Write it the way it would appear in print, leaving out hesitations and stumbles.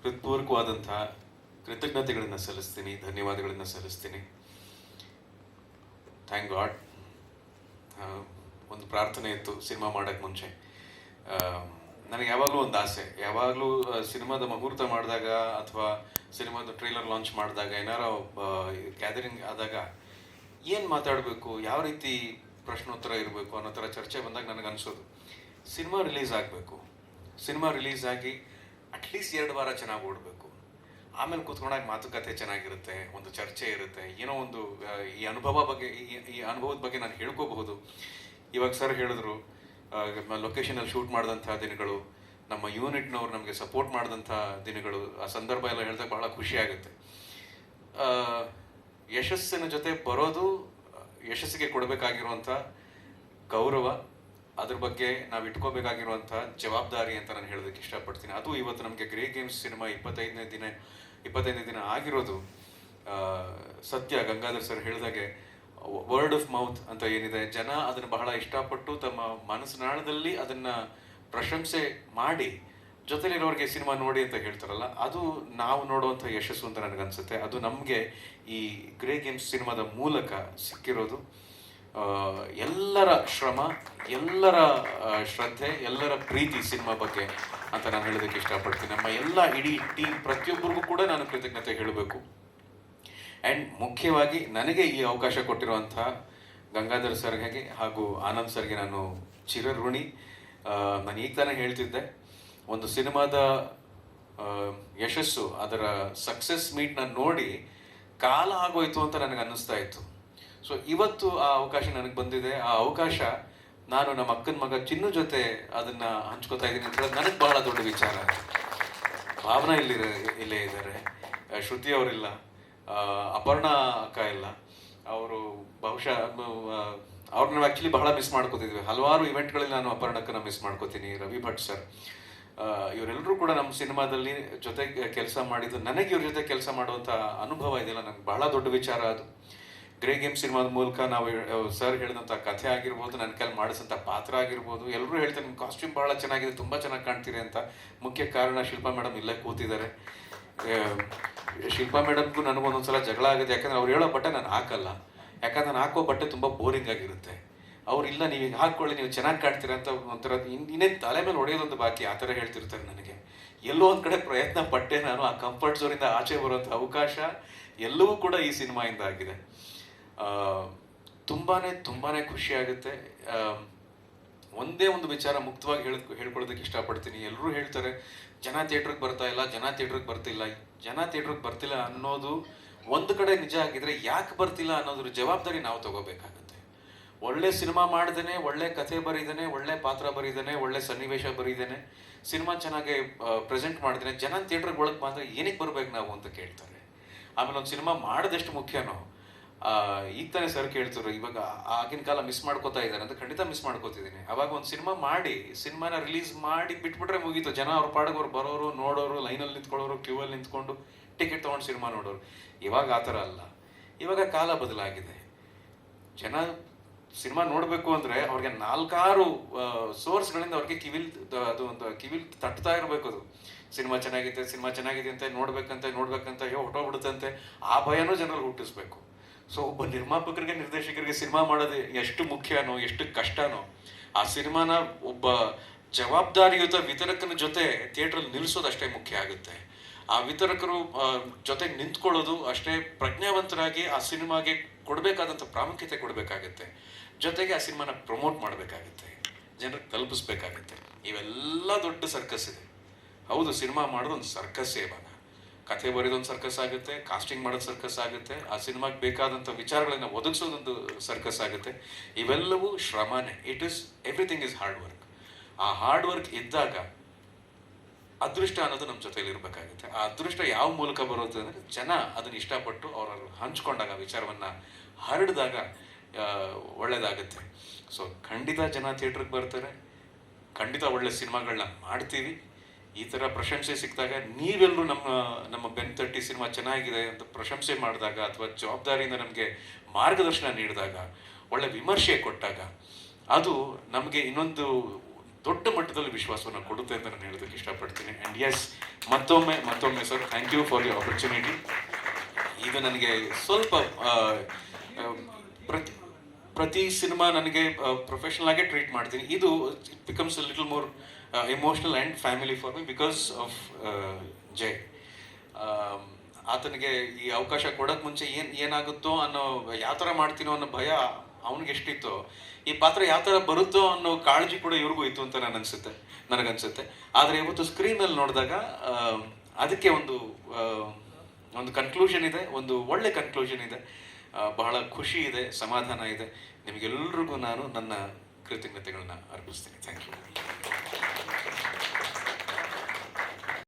ಹೃತ್ಪೂರ್ವಕವಾದಂತಹ ಕೃತಜ್ಞತೆಗಳನ್ನು ಸಲ್ಲಿಸ್ತೀನಿ, ಧನ್ಯವಾದಗಳನ್ನು ಸಲ್ಲಿಸ್ತೀನಿ. Thank god. ಒಂದು ಪ್ರಾರ್ಥನೆ ಇತ್ತು ಸಿನಿಮಾ ಮಾಡೋಕ್ಕೆ ಮುಂಚೆ. ನನಗೆ ಯಾವಾಗಲೂ ಒಂದು ಆಸೆ, ಯಾವಾಗಲೂ ಸಿನಿಮಾದ ಮುಹೂರ್ತ ಮಾಡಿದಾಗ ಅಥವಾ ಸಿನಿಮಾದ ಟ್ರೈಲರ್ ಲಾಂಚ್ ಮಾಡಿದಾಗ ಏನಾರೋ ಗ್ಯಾದರಿಂಗ್ ಆದಾಗ ಏನು ಮಾತಾಡಬೇಕು, ಯಾವ ರೀತಿ ಪ್ರಶ್ನೋತ್ತರ ಇರಬೇಕು ಅನ್ನೋ ಥರ ಚರ್ಚೆ ಬಂದಾಗ ನನಗೆ ಅನಿಸೋದು ಸಿನಿಮಾ ರಿಲೀಸ್ ಆಗಬೇಕು. ಸಿನಿಮಾ ರಿಲೀಸ್ ಆಗಿ ಅಟ್ಲೀಸ್ಟ್ 2 ವಾರ ಚೆನ್ನಾಗಿ ಓಡಬೇಕು. ಆಮೇಲೆ ಕೂತ್ಕೊಂಡಾಗ ಮಾತುಕತೆ ಚೆನ್ನಾಗಿರುತ್ತೆ, ಒಂದು ಚರ್ಚೆ ಇರುತ್ತೆ, ಏನೋ ಒಂದು ಈ ಅನುಭವದ ಬಗ್ಗೆ ನಾನು ಹೇಳ್ಕೋಬಹುದು. ಇವಾಗ ಸರ್ ಹೇಳಿದ್ರು ಲೊಕೇಶನಲ್ಲಿ ಶೂಟ್ ಮಾಡಿದಂಥ ದಿನಗಳು, ನಮ್ಮ ಯೂನಿಟ್ನವ್ರು ನಮಗೆ ಸಪೋರ್ಟ್ ಮಾಡಿದಂಥ ದಿನಗಳು, ಆ ಸಂದರ್ಭ ಎಲ್ಲ ಹೇಳಿದಾಗ ಬಹಳ ಖುಷಿ ಆಗುತ್ತೆ. ಯಶಸ್ಸಿನ ಜೊತೆ ಬರೋದು ಯಶಸ್ಸಿಗೆ ಕೊಡಬೇಕಾಗಿರುವಂಥ ಗೌರವ, ಅದ್ರ ಬಗ್ಗೆ ನಾವು ಇಟ್ಕೋಬೇಕಾಗಿರುವಂಥ ಜವಾಬ್ದಾರಿ ಅಂತ ನಾನು ಹೇಳೋದಕ್ಕೆ ಇಷ್ಟಪಡ್ತೀನಿ. ಅದು ಇವತ್ತು ನಮಗೆ ಗ್ರೇ ಗೇಮ್ಸ್ ಸಿನಿಮಾ 25ನೇ ದಿನ ಆಗಿರೋದು ಸತ್ಯ. ಗಂಗಾಧರ್ ಸರ್ ಹೇಳಿದಾಗೆ ವರ್ಡ್ ಆಫ್ ಮೌತ್ ಅಂತ ಏನಿದೆ, ಜನ ಅದನ್ನು ಬಹಳ ಇಷ್ಟಪಟ್ಟು ತಮ್ಮ ಮನಸ್ಸಿನಾಳದಲ್ಲಿ ಅದನ್ನು ಪ್ರಶಂಸೆ ಮಾಡಿ ಜೊತೆಲಿರೋರಿಗೆ ಸಿನಿಮಾ ನೋಡಿ ಅಂತ ಹೇಳ್ತಾರಲ್ಲ, ಅದು ನಾವು ನೋಡುವಂಥ ಯಶಸ್ಸು ಅಂತ ನನಗನ್ಸುತ್ತೆ. ಅದು ನಮಗೆ ಈ ಗ್ರೇ ಗೇಮ್ಸ್ ಸಿನಿಮಾದ ಮೂಲಕ ಸಿಕ್ಕಿರೋದು. ಎಲ್ಲರ ಶ್ರಮ, ಎಲ್ಲರ ಶ್ರದ್ಧೆ, ಎಲ್ಲರ ಪ್ರೀತಿ ಸಿನಿಮಾ ಬಗ್ಗೆ ಅಂತ ನಾನು ಹೇಳೋದಕ್ಕೆ ಇಷ್ಟಪಡ್ತೀನಿ. ನಮ್ಮ ಎಲ್ಲ ಇಡೀ ಟೀಮ್ ಪ್ರತಿಯೊಬ್ಬರಿಗೂ ಕೂಡ ನಾನು ಕೃತಜ್ಞತೆ ಹೇಳಬೇಕು. ಆ್ಯಂಡ್ ಮುಖ್ಯವಾಗಿ ನನಗೆ ಈ ಅವಕಾಶ ಕೊಟ್ಟಿರುವಂಥ ಗಂಗಾಧರ್ ಸರ್ಗೆ ಹಾಗೂ ಆನಂದ್ ಸರ್ಗೆ ನಾನು ಚಿರಋಣಿ. ನಾನು ಈಗ ತಾನೇ ಹೇಳ್ತಿದ್ದೆ, ಒಂದು ಸಿನಿಮಾದ ಯಶಸ್ಸು, ಅದರ ಸಕ್ಸಸ್ ಮೀಟ್ನ ನೋಡಿ ಕಾಲ ಆಗೋಯ್ತು ಅಂತ ನನಗೆ ಅನ್ನಿಸ್ತಾ ಇತ್ತು. ಸೊ ಇವತ್ತು ಆ ಅವಕಾಶ ನನಗೆ ಬಂದಿದೆ. ಆ ಅವಕಾಶ ನಾನು ನಮ್ಮ ಅಕ್ಕನ ಮಗ ಚಿನ್ನು ಜೊತೆ ಅದನ್ನು ಹಂಚ್ಕೋತಾ ಇದ್ದೀನಿ ಅಂತ ಹೇಳೋದು ನನಗೆ ಬಹಳ ದೊಡ್ಡ ವಿಚಾರ. ಭಾವನಾ ಇಲ್ಲೇ ಇದ್ದಾರೆ, ಶ್ರುತಿ ಅವರಿಲ್ಲ, ಅಪರ್ಣಾ ಅಕ್ಕ ಇಲ್ಲ. ಅವರು ಬಹುಶಃ ಅವ್ರನ್ನ ನಾವು ಆ್ಯಕ್ಚುಲಿ ಬಹಳ ಮಿಸ್ ಮಾಡ್ಕೋತಿದ್ವಿ. ಹಲವಾರು ಇವೆಂಟ್ಗಳಲ್ಲಿ ನಾನು ಅಪರ್ಣಕ್ಕನ್ನ ಮಿಸ್ ಮಾಡ್ಕೋತೀನಿ. ರವಿ ಭಟ್ ಸರ್, ಇವರೆಲ್ಲರೂ ಕೂಡ ನಮ್ಮ ಸಿನಿಮಾದಲ್ಲಿ ಜೊತೆ ಕೆಲಸ ಮಾಡಿದ್ದು, ನನಗೆ ಇವ್ರ ಜೊತೆ ಕೆಲಸ ಮಾಡುವಂಥ ಅನುಭವ ಇದೆಯಲ್ಲ, ನನಗೆ ಬಹಳ ದೊಡ್ಡ ವಿಚಾರ ಅದು. ಗ್ರೇ ಗೇಮ್ ಸಿನಿಮಾದ ಮೂಲಕ ನಾವು ಸರ್ ಹೇಳಿದಂಥ ಕಥೆ ಆಗಿರ್ಬೋದು, ನನ್ನ ಕೈಲಿ ಮಾಡಿಸೋಂಥ ಪಾತ್ರ ಆಗಿರ್ಬೋದು, ಎಲ್ಲರೂ ಹೇಳ್ತಾರೆ ನಿಮ್ಮ ಕಾಸ್ಟ್ಯೂಮ್ ಭಾಳ ಚೆನ್ನಾಗಿದೆ, ತುಂಬ ಚೆನ್ನಾಗಿ ಕಾಣ್ತೀರಿ ಅಂತ. ಮುಖ್ಯ ಕಾರಣ ಶಿಲ್ಪಾ ಮೇಡಮ್ ಇಲ್ಲೇ ಕೂತಿದ್ದಾರೆ. ಶಿಲ್ಪಾ ಮೇಡಮ್ಗೂ ನನಗೊಂದೊಂದ್ಸಲ ಜಗಳ ಆಗಿದೆ, ಯಾಕಂದರೆ ಅವ್ರು ಹೇಳೋ ಬಟ್ಟೆ ನಾನು ಹಾಕಲ್ಲ, ಯಾಕಂದ್ರೆ ನಾನು ಹಾಕೋ ಬಟ್ಟೆ ತುಂಬ ಬೋರಿಂಗ್ ಆಗಿರುತ್ತೆ. ಅವ್ರಿಲ್ಲ, ನೀವು ಹಿಂಗೆ ಹಾಕ್ಕೊಳ್ಳಿ, ನೀವು ಚೆನ್ನಾಗಿ ಕಾಣ್ತೀರ ಅಂತ ಒಂಥರ ಇನ್ನೇನು ತಲೆ ಮೇಲೆ ಹೊಡೆಯೋದೊಂದು ಬಾಕಿ, ಆ ಥರ ಹೇಳ್ತಿರ್ತಾರೆ ನನಗೆ. ಎಲ್ಲೋ ಒಂದು ಕಡೆ ಪ್ರಯತ್ನ ಪಟ್ಟೆ ನಾನು ಆ ಕಂಫರ್ಟ್ ಝೋನಿಂದ ಆಚೆ ಬರುವಂಥ ಅವಕಾಶ ಎಲ್ಲವೂ ಕೂಡ ಈ ಸಿನಿಮಾಯಿಂದ ಆಗಿದೆ. ತುಂಬಾ ಖುಷಿಯಾಗುತ್ತೆ. ಒಂದೇ ಒಂದು ವಿಚಾರ ಮುಕ್ತವಾಗಿ ಹೇಳ್ಕೊಳ್ಳೋದಕ್ಕೆ ಇಷ್ಟಪಡ್ತೀನಿ. ಎಲ್ಲರೂ ಹೇಳ್ತಾರೆ ಜನ ಥಿಯೇಟ್ರಿಗೆ ಬರ್ತಾ ಇಲ್ಲ, ಜನ ಥಿಯೇಟ್ರಿಗೆ ಬರ್ತಿಲ್ಲ. ಜನ ಥಿಯೇಟ್ರಿಗೆ ಬರ್ತಿಲ್ಲ ಅನ್ನೋದು ಒಂದು ಕಡೆ ನಿಜ ಆಗಿದ್ರೆ, ಯಾಕೆ ಬರ್ತಿಲ್ಲ ಅನ್ನೋದ್ರ ಜವಾಬ್ದಾರಿ ನಾವು ತಗೋಬೇಕಾಗುತ್ತೆ. ಒಳ್ಳೆ ಸಿನಿಮಾ ಮಾಡ್ದೇನೆ, ಒಳ್ಳೆ ಕಥೆ ಬರೀದೇನೆ, ಒಳ್ಳೆ ಪಾತ್ರ ಬರೀದೇನೆ, ಒಳ್ಳೆ ಸನ್ನಿವೇಶ ಬರೀದೇನೆ, ಸಿನಿಮಾ ಚೆನ್ನಾಗಿ ಪ್ರೆಸೆಂಟ್ ಮಾಡಿದ್ರೆ ಜನ ಥಿಯೇಟ್ರಿಗೆ ಒಳಗೆ ಬಂದರೆ ಏನಕ್ಕೆ ಬರ್ಬೇಕು ನಾವು ಅಂತ ಕೇಳ್ತಾರೆ. ಆಮೇಲೆ ಒಂದು ಸಿನಿಮಾ ಮಾಡೋದೆಷ್ಟು ಮುಖ್ಯನೋ, ಈಗ ತಾನೇ ಸರ್ ಕೇಳ್ತಿದ್ರು ಇವಾಗ ಆಗಿನ ಕಾಲ ಮಿಸ್ ಮಾಡ್ಕೋತಾ ಇದ್ದಾರೆ ಅಂತ. ಖಂಡಿತ ಮಿಸ್ ಮಾಡ್ಕೋತಿದ್ದೀನಿ. ಅವಾಗ ಒಂದು ಸಿನಿಮಾ ಮಾಡಿ, ಸಿನಿಮಾನ ರಿಲೀಸ್ ಮಾಡಿ ಬಿಟ್ಬಿಟ್ರೆ ಮುಗೀತು. ಜನ ಅವ್ರ ಪಾಡಿಗೆ ಅವ್ರು ಬರೋರು, ನೋಡೋರು, ಲೈನಲ್ಲಿ ನಿಂತ್ಕೊಳ್ಳೋರು, ಕ್ಯೂವಲ್ಲಿ ನಿಂತ್ಕೊಂಡು ಟಿಕೆಟ್ ತೊಗೊಂಡು ಸಿನಿಮಾ ನೋಡೋರು. ಇವಾಗ ಆ ಥರ ಅಲ್ಲ. ಇವಾಗ ಕಾಲ ಬದಲಾಗಿದೆ. ಜನ ಸಿನಿಮಾ ನೋಡಬೇಕು ಅಂದರೆ ಅವ್ರಿಗೆ 4-6 ಸೋರ್ಸ್ಗಳಿಂದ ಅವ್ರಿಗೆ ಕಿವಿಲ್ ತಟ್ತಾ ಇರಬೇಕು. ಅದು ಸಿನಿಮಾ ಚೆನ್ನಾಗಿದೆ ಅಂತ ನೋಡ್ಬೇಕಂತ ಹೊಟ್ಟೋಗ್ಬಿಡುತ್ತಂತೆ. ಆ ಭಯನೂ ಜನರಲ್ಲಿ ಹುಟ್ಟಿಸ್ಬೇಕು. ಸೊ ಒಬ್ಬ ನಿರ್ಮಾಪಕರಿಗೆ, ನಿರ್ದೇಶಕರಿಗೆ ಸಿನಿಮಾ ಮಾಡೋದು ಎಷ್ಟು ಮುಖ್ಯನೋ, ಎಷ್ಟು ಕಷ್ಟನೋ, ಆ ಸಿನಿಮಾನ ಒಬ್ಬ ಜವಾಬ್ದಾರಿಯುತ ವಿತರಕನ ಜೊತೆ ಥಿಯೇಟ್ರಲ್ಲಿ ನಿಲ್ಲಿಸೋದು ಅಷ್ಟೇ ಮುಖ್ಯ ಆಗುತ್ತೆ. ಆ ವಿತರಕರು ಜೊತೆ ನಿಂತ್ಕೊಳ್ಳೋದು ಅಷ್ಟೇ ಪ್ರಜ್ಞಾವಂತರಾಗಿ ಆ ಸಿನಿಮಾಗೆ ಕೊಡಬೇಕಾದಂಥ ಪ್ರಾಮುಖ್ಯತೆ ಕೊಡಬೇಕಾಗುತ್ತೆ. ಜೊತೆಗೆ ಆ ಸಿನಿಮಾನ ಪ್ರಮೋಟ್ ಮಾಡಬೇಕಾಗುತ್ತೆ, ಜನರಿಗೆ ತಲುಪಿಸ್ಬೇಕಾಗುತ್ತೆ. ಇವೆಲ್ಲ ದೊಡ್ಡ ಸರ್ಕಸ್ ಇದೆ. ಹೌದು, ಸಿನಿಮಾ ಮಾಡೋದು ಒಂದು ಸರ್ಕಸ್ಸೇ. ಇವಾಗ ಕಥೆ ಬರೆಯೋದೊಂದು ಸರ್ಕಸ್ ಆಗುತ್ತೆ, ಕಾಸ್ಟಿಂಗ್ ಮಾಡೋದು ಸರ್ಕಸ್ ಆಗುತ್ತೆ, ಆ ಸಿನಿಮಾಗೆ ಬೇಕಾದಂಥ ವಿಚಾರಗಳನ್ನು ಒದಗಿಸೋದೊಂದು ಸರ್ಕಸ್ ಆಗುತ್ತೆ. ಇವೆಲ್ಲವೂ ಶ್ರಮನೇ. Everything is hard work. ಆ ಹಾರ್ಡ್ ವರ್ಕ್ ಇದ್ದಾಗ ಅದೃಷ್ಟ ಅನ್ನೋದು ನಮ್ಮ ಜೊತೆಲಿ ಇರಬೇಕಾಗುತ್ತೆ. ಆ ಅದೃಷ್ಟ ಯಾವ ಮೂಲಕ ಬರುತ್ತೆ ಅಂದರೆ, ಜನ ಅದನ್ನು ಇಷ್ಟಪಟ್ಟು ಅವರು ಹಂಚ್ಕೊಂಡಾಗ, ವಿಚಾರವನ್ನು ಹರಡಿದಾಗ ಒಳ್ಳೆಯದಾಗುತ್ತೆ. ಸೊ ಖಂಡಿತ ಜನ ಥಿಯೇಟ್ರಿಗೆ ಬರ್ತಾರೆ, ಖಂಡಿತ ಒಳ್ಳೆ ಸಿನಿಮಾಗಳನ್ನ ಮಾಡ್ತೀವಿ. ಈ ಥರ ಪ್ರಶಂಸೆ ಸಿಕ್ಕಿದಾಗ ನೀವೆಲ್ಲರೂ ನಮ್ಮ ಬೆನ್ನು ತಟ್ಟಿ ಸಿನಿಮಾ ಚೆನ್ನಾಗಿದೆ ಅಂತ ಪ್ರಶಂಸೆ ಮಾಡಿದಾಗ, ಅಥವಾ ಜವಾಬ್ದಾರಿಯಿಂದ ನಮಗೆ ಮಾರ್ಗದರ್ಶನ ನೀಡಿದಾಗ, ಒಳ್ಳೆ ವಿಮರ್ಶೆ ಕೊಟ್ಟಾಗ, ಅದು ನಮಗೆ ಇನ್ನೊಂದು ದೊಡ್ಡ ಮಟ್ಟದಲ್ಲಿ ವಿಶ್ವಾಸವನ್ನು ಕೊಡುತ್ತೆ ಅಂತ ನಾನು ಹೇಳೋದಕ್ಕೆ ಇಷ್ಟಪಡ್ತೀನಿ. ಆ್ಯಂಡ್ ಎಸ್, ಮತ್ತೊಮ್ಮೆ sir, thank you for the opportunity. ಇದು ನನಗೆ ಸ್ವಲ್ಪ ಪ್ರತಿ ಪ್ರತಿ ಸಿನಿಮಾ ನನಗೆ ಪ್ರೊಫೆಷನಲ್ ಆಗೇ ಟ್ರೀಟ್ ಮಾಡ್ತೀನಿ. ಇದು it becomes a little more emotional and family for me because of Jai. ಆತನಿಗೆ ಈ ಅವಕಾಶ ಕೊಡೋಕೆ ಮುಂಚೆ ಏನಾಗುತ್ತೋ ಅನ್ನೋ, ಯಾವ ಥರ ಮಾಡ್ತೀನೋ ಅನ್ನೋ ಭಯ ಅವನಿಗೆ ಎಷ್ಟಿತ್ತೋ, ಈ ಪಾತ್ರ ಯಾವ ಥರ ಬರುತ್ತೋ ಅನ್ನೋ ಕಾಳಜಿ ಕೂಡ ಇವ್ರಿಗೂ ಇತ್ತು ಅಂತ ನನಗನ್ಸುತ್ತೆ. ಆದರೆ ಇವತ್ತು ಸ್ಕ್ರೀನಲ್ಲಿ ನೋಡಿದಾಗ ಅದಕ್ಕೆ ಒಂದು ಕನ್ಕ್ಲೂಷನ್ ಇದೆ, ಒಂದು ಒಳ್ಳೆ ಕನ್ಕ್ಲೂಷನ್ ಇದೆ. ಬಹಳ ಖುಷಿ ಇದೆ, ಸಮಾಧಾನ ಇದೆ. ನಿಮಗೆಲ್ಲರಿಗೂ ನಾನು ನನ್ನ ಕೃತಜ್ಞತೆಗಳನ್ನ ಅರ್ಪಿಸ್ತೀನಿ. Thank you.